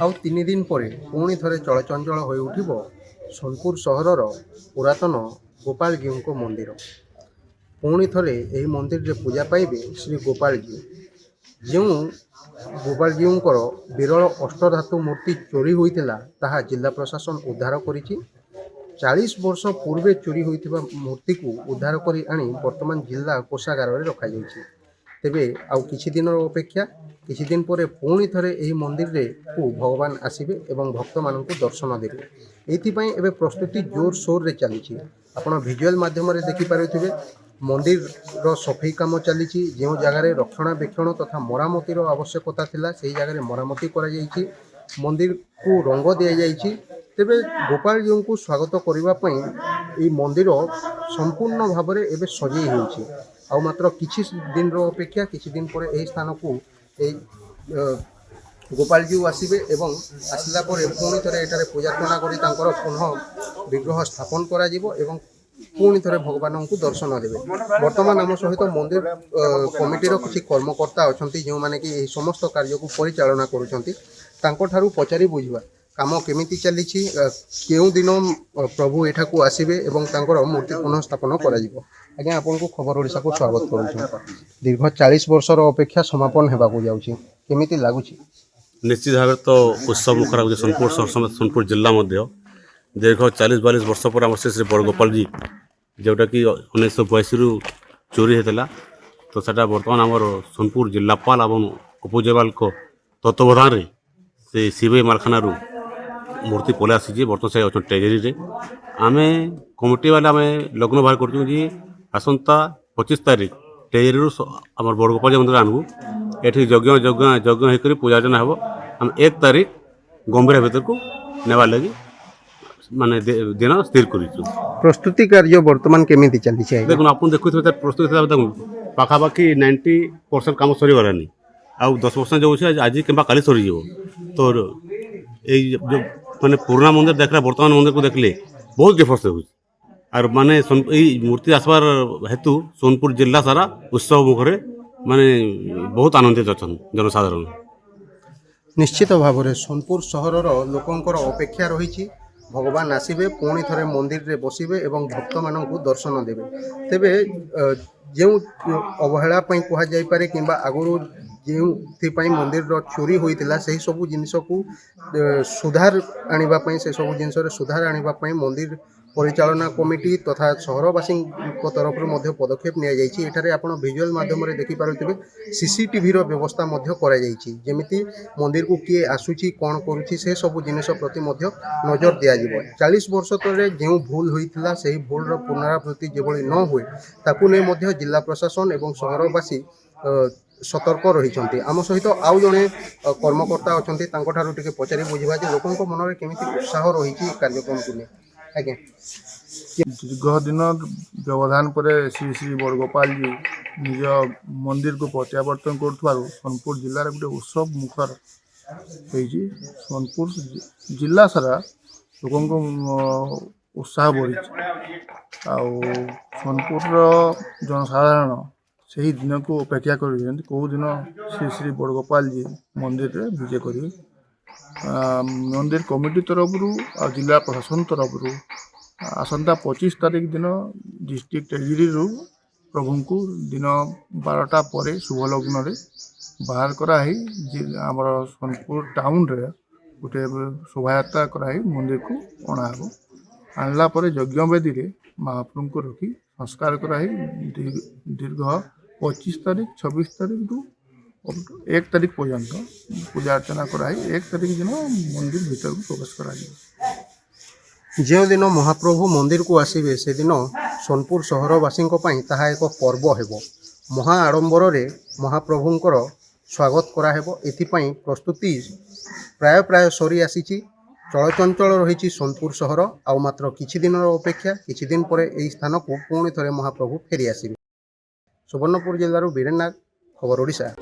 ଆଉ 3 ଦିନ ପରେ ପୁଣି ଥରେ ଚଳଚଞ୍ଚଳ ହୋଇ ଉଠିବ ସୋନପୁର ସହରର ପୁରାତନ ଗୋପାଳଜୀଉଙ୍କ ମନ୍ଦିର। ପୁଣି ଥରେ ଏହି ମନ୍ଦିରରେ ପୂଜା ପାଇବେ ଶ୍ରୀ ଗୋପାଳଜୀ। ଯେଉଁ ଗୋପାଳଜୀଉଙ୍କର ବିରଳ ଅଷ୍ଟଧାତୁ ମୂର୍ତ୍ତି ଚୋରି ହୋଇଥିଲା ତାହା ଜିଲ୍ଲା ପ୍ରଶାସନ ଉଦ୍ଧାର କରିଛି। 40 ବର୍ଷ ପୂର୍ବେ ଚୋରି ହୋଇଥିବା ମୂର୍ତ୍ତିକୁ ଉଦ୍ଧାର କରି ଆଣି ବର୍ତ୍ତମାନ ଜିଲ୍ଲା କୋଷାଗାରରେ ରଖାଯାଇଛି। ତେବେ ଆଉ କିଛି ଦିନର ଅପେକ୍ଷା, କିଛି ଦିନ ପରେ ପୁଣି ଥରେ ଏହି ମନ୍ଦିରକୁ ଭଗବାନ ଆସିବେ ଏବଂ ଭକ୍ତମାନଙ୍କୁ ଦର୍ଶନ ଦେବେ। ଏଥିପାଇଁ ଏବେ ପ୍ରସ୍ତୁତି ଜୋରସୋରରେ ଚାଲିଛି। ଆପଣ ଭିଜୁଆଲ ମାଧ୍ୟମରେ ଦେଖିପାରୁଥିବେ ମନ୍ଦିରର ସଫେଇ କାମ ଚାଲିଛି। ଯେଉଁ ଜାଗାରେ ରକ୍ଷଣାବେକ୍ଷଣ ତଥା ମରାମତିର ଆବଶ୍ୟକତା ଥିଲା ସେହି ଜାଗାରେ ମରାମତି କରାଯାଇଛି। ମନ୍ଦିରକୁ ରଙ୍ଗ ଦିଆଯାଇଛି। ତେବେ ଗୋପାଳଜୀଉଙ୍କୁ ସ୍ୱାଗତ କରିବା ପାଇଁ ଏହି ମନ୍ଦିର ସମ୍ପୂର୍ଣ୍ଣ ଭାବରେ ଏବେ ସଜେଇ ହେଉଛି। ଆଉ ମାତ୍ର କିଛି ଦିନର ଅପେକ୍ଷା, କିଛି ଦିନ ପରେ ଏହି ସ୍ଥାନକୁ ଏହି ଗୋପାଳଜୀଉ ଆସିବେ ଏବଂ ଆସିଲା ପରେ ପୁଣି ଥରେ ଏଠାରେ ପୂଜାର୍ଚ୍ଚନା କରି ତାଙ୍କର ପୁନଃ ବିଗ୍ରହ ସ୍ଥାପନ କରାଯିବ ଏବଂ ପୁଣି ଥରେ ଭଗବାନଙ୍କୁ ଦର୍ଶନ ଦେବେ। ବର୍ତ୍ତମାନ ଆମ ସହିତ ମନ୍ଦିର କମିଟିର କିଛି କର୍ମକର୍ତ୍ତା ଅଛନ୍ତି ଯେଉଁମାନେ କି ଏହି ସମସ୍ତ କାର୍ଯ୍ୟକୁ ପରିଚାଳନା କରୁଛନ୍ତି। ତାଙ୍କଠାରୁ ପଚାରି ବୁଝିବା କାମ କେମିତି ଚାଲିଛି, କେଉଁ ଦିନ ପ୍ରଭୁ ଏଠାକୁ ଆସିବେ ଏବଂ ତାଙ୍କର ମୂର୍ତ୍ତି ପୁନଃ ସ୍ଥାପନ କରାଯିବ। ଆଜ୍ଞା, ଆପଣଙ୍କୁ ଖବର ଓଡ଼ିଶାକୁ ସ୍ୱାଗତ କରୁଛୁ। ଦୀର୍ଘ 40 ବର୍ଷର ଅପେକ୍ଷା ସମାପନ ହେବାକୁ ଯାଉଛି, କେମିତି ଲାଗୁଛି? निश्चित भाव तो उत्सव मुखर हो सोनपुर शहर समेत सोनपुर जिला दीर्घ 40-42 वर्ष पर आम श्री बड़गोपाल जी जोटा कि 1982 रु चोरी होता तो सटा बर्तमान आमर सोनपुर जिलापाल और उपजिलापाल तत्वावधान से सीबीआई मालखाना मूर्ति पलि आसी बर्तमान से अच्छा ट्रेजेरी में आम कमिटी वाले आम लग्न बाहर कर आसंता 25 तारीख ट्रेजेरी आम बड़गोपाल जी मंदिर आनबू एठी यज्ञ होकर पूजा अर्चना हम आम 1 तारीख गंभीर भीतर को नेबार लगी माने दिन स्थिर कर प्रस्तुति कार्य बर्तमान केमिति चली देखो आप देखुए प्रस्तुत देखो पाखापाखि 90% काम सरीगलानी आउ 10% जो आज कि काली सरीज तो जो माने पुराना मंदिर देखला वर्तमान मंदिर को देखले बहुत डिफरेंस हो और माने मूर्ति आसबार हेतु सोनपुर जिला सारा उत्सव मुखरे माने बहुत आनंदित अच्छा जनसाधारण। निश्चित भाव में सोनपुर सहरर लोकंकर अपेक्षा रही भगवान आसबे पुणी थे मंदिर रे बसबे और भक्त मानू दर्शन देवे। तेबे जो अवहेला कहुपे कि आगुरी जो मंदिर चोरी होता से सब जिनस को सुधार आने से सब जिन सुधार आने मंदिर परिचालना कमिटी तथा सहरवासी तरफ पदक्षेप नि आप भिजुआल माध्यम देखिपे सीसीटीवी व्यवस्था जमी मंदिर को किए आसूची कौन करुच्ची से सब जिनस प्रति नजर दिज्व। 40 वर्ष तले जो भूल होता से भूल पुनरावृत्ति जो न हुए ताकू नहीं जिला प्रशासन और सहरवासी सतर्क रही। आम सहित आउ जड़े कर्मकर्ता अच्छा पचारि बुझा लोकों मन में केमी उत्साह रही कार्यक्रम को नहीं। आज्ञा, दीर्घ दिन व्यवधान पर श्री श्री बड़गोपाल जी निज मंदिर को प्रत्यावर्तन कर सोनपुर जिलार गोटे उत्सव मुखर होती। सोनपुर जिला सारा लोकों उत्साह बढ़ी सोनपुर जनसाधारण से ही दिन को अपेक्षा कर कौ दिन श्री श्री बड़गोपाल जी मंदिर रे विजय करेंगे। मंदिर कमिटी तरफ जिला प्रशासन तरफ आसंता 25 तारीख दिन डिस्ट्रिक्ट ट्रेजरी प्रभु को दिन 12टा पर शुभ लग्न रे बाहर कराई आमर सोनपुर टाउन रे गोटे शोभायात्रा कराई मंदिर को अणाब आणला यज्ञ वेदी रे महाप्रभु को रखी संस्कार कराई दीर्घ 25 तारीख 26 तारीख रु 1 तारीख पर्यंत पूजा अर्चना कराई 1 तारीख दिन मंदिर भीतर को प्रवेश करा। जो दिन महाप्रभु मंदिर को आसबे से दिन सोनपुर सहरवासी ताहा एक पर्व हेबो। महा आडंबर रे महाप्रभुंकर स्वागत कराहेबो। एथिपाई प्रस्तुति प्राय प्राय सरी आसी चलचंचल रही सोनपुर सहर आउ मात्र किछि दिन अपेक्षा, किछि दिन पर एही स्थान को पुणी थे महाप्रभु फेरी आसबे। सुवर्णपुर जिल्लार बीरेन नाग, खबर ओडिशा।